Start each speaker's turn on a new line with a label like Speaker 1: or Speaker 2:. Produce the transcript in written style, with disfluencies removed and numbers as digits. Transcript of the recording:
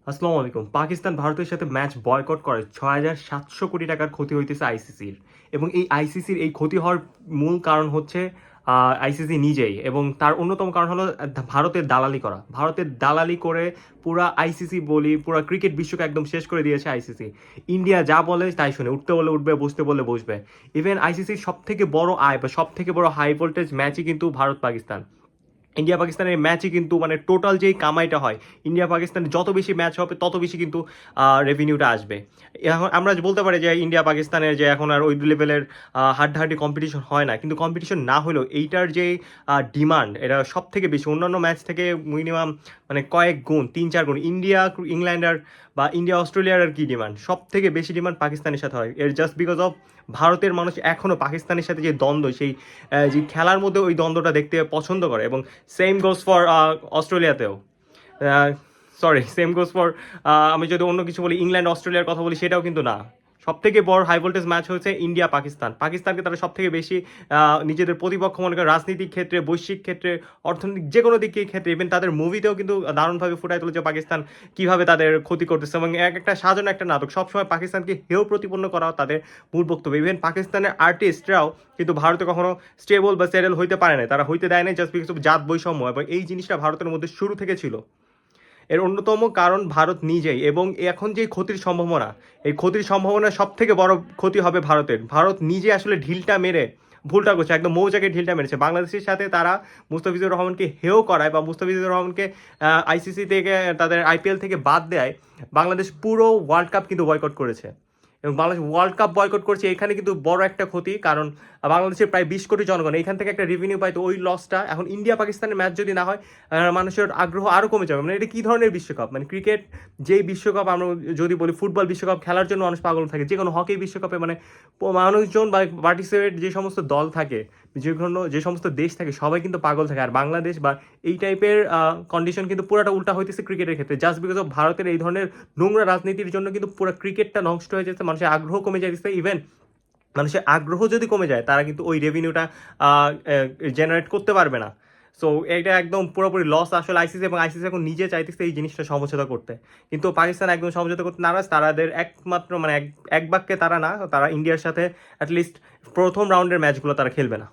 Speaker 1: আসসালামু আলাইকুম। পাকিস্তান ভারতের সাথে ম্যাচ বয়কট করে ৬,৭০০ কোটি টাকার ক্ষতি হইতেছে আইসিসির। এবং এই আইসিসির এই ক্ষতি হওয়ার মূল কারণ হচ্ছে আইসিসি নিজেই, এবং তার অন্যতম কারণ হলো ভারতের দালালি করা। ভারতের দালালি করে পুরা আইসিসি বলি পুরা ক্রিকেট বিশ্বকে একদম শেষ করে দিয়েছে আইসিসি। ইন্ডিয়া যা বলে তাই শুনে, উঠতে বলে উঠবে, বসতে বলে বসবে। ইভেন আইসিসির সব থেকে বড় আয় বা সব থেকে বড় হাই ভোল্টেজ ম্যাচই কিন্তু ভারত পাকিস্তান। ইন্ডিয়া পাকিস্তানের ম্যাচই কিন্তু মানে টোটাল যেই কামাইটা হয়, ইন্ডিয়া পাকিস্তানের যত বেশি ম্যাচ হবে তত বেশি কিন্তু রেভিনিউটা আসবে। এখন আমরা বলতে পারি যে ইন্ডিয়া পাকিস্তানের যে এখন আর ওই লেভেলের হাড্ডাহাড্ডি কম্পিটিশন হয় না, কিন্তু কম্পিটিশন না হলেও এইটার যে ডিমান্ড এটা সব থেকে বেশি অন্যান্য ম্যাচ থেকে মিনিমাম মানে কয়েক গুণ, ৩-৪ গুণ। ইন্ডিয়া ইংল্যান্ডার বা ইন্ডিয়া অস্ট্রেলিয়ার আর কি ডিমান্ড, সব থেকে বেশি ডিমান্ড পাকিস্তানের সাথে হয়। এর জাস্ট বিকজ অফ ভারতের মানুষ এখনও পাকিস্তানের সাথে যে দ্বন্দ্ব, সেই যে খেলার মধ্যে ওই দ্বন্দ্বটা দেখতে পছন্দ করে। এবং সেম গোজ ফর অস্ট্রেলিয়াতেও, সরি, সেম গোজ ফর, আমি যদি অন্য কিছু বলি, ইংল্যান্ড অস্ট্রেলিয়ার কথা বলি, সেটাও কিন্তু না। সব থেকে বড় হাই ভোল্টেজ ম্যাচ হচ্ছে ইন্ডিয়া পাকিস্তান। পাকিস্তানকে তারা সব থেকে বেশি নিজেদের প্রতিপক্ষ মনে করে, রাজনীতিক ক্ষেত্রে, বৈশ্বিক ক্ষেত্রে, অর্থনৈতিক যে কোনো দিকের ক্ষেত্রে। ইভেন তাদের মুভিতেও কিন্তু দারুণভাবে ফুটাই তুলেছে পাকিস্তান কীভাবে তাদের ক্ষতি করতেছে, এবং একটা সাজানো একটা নাটক। সবসময় পাকিস্তানকে হেয় প্রতিপন্ন করা তাদের মূল বক্তব্য। ইভেন পাকিস্তানের আর্টিস্টরাও কিন্তু ভারতে কখনো স্টেবল বা সেটেল হইতে পারে না, তারা হইতে দেয় না জাস্ট বিকজ অফ জাত বৈষম্য। এবং এই জিনিসটা ভারতের মধ্যে শুরু থেকে ছিল। এর অন্যতম কারণ ভারত নিজেই। এবং এখন যে ক্ষতির সম্ভাবনা, এই ক্ষতির সম্ভাবনা সব থেকে বড় ক্ষতি হবে ভারতের। ভারত নিজে আসলে ঢিলটা মেরে ভুলটা করছে, একদম মৌজাকে ঢিলটা মেরেছে। বাংলাদেশের সাথে তারা মুস্তাফিজুর রহমানকে হেয় করায় বা মুস্তাফিজুর রহমানকে আইসিসি থেকে, তাদের আইপিএল থেকে বাদ দেয়। বাংলাদেশ পুরো ওয়ার্ল্ড কাপ কিন্তু বয়কট করেছে, এবং বাংলাদেশ ওয়ার্ল্ড কাপ বয়কট করছে। এখানে কিন্তু বড় একটা ক্ষতি, কারণ বাংলাদেশের প্রায় 20 কোটি জনগণ এখান থেকে একটা রেভিনিউ পায়। তো ওই লসটা এখন ইন্ডিয়া পাকিস্তানের ম্যাচ যদি না হয়, মানুষের আগ্রহ আরও কমে যাবে। মানে এটা কী ধরনের বিশ্বকাপ, মানে ক্রিকেট যেই বিশ্বকাপ, আমরা যদি বলি ফুটবল বিশ্বকাপ খেলার জন্য মানুষ পাগল থাকে, যে কোনো হকি বিশ্বকাপে মানে মানুষজন বা পার্টিসিপেট যে সমস্ত দল থাকে, যে সমস্ত দেশ থাকে, সবাই কিন্তু পাগল থাকে। আর বাংলাদেশ বা এই টাইপের কন্ডিশন কিন্তু পুরোটা উল্টা হইতেছে ক্রিকেটের ক্ষেত্রে। জাস্ট বিকজ অফ ভারতের এই ধরনের নোংরা রাজনীতির জন্য কিন্তু পুরো ক্রিকেটটা নষ্ট হয়ে যাচ্ছে, মানুষের আগ্রহ কমে যাচ্ছে। ইভেন মানুষের আগ্রহ যদি কমে যায়, তারা কিন্তু ওই রেভিনিউটা জেনারেট করতে পারবে না। সো এটা একদম পুরোপুরি লস আসলে আইসিসি। এবং আইসিসি এখন নিজে চাইতেছে এই জিনিসটা সমঝোতা করতে, কিন্তু পাকিস্তান একদম সমঝোতা করতে নারাজ। তাদের একমাত্র মানে এক বাক্যে তারা না, তারা ইন্ডিয়ার সাথে অ্যাটলিস্ট প্রথম রাউন্ডের ম্যাচগুলো তারা খেলবে না।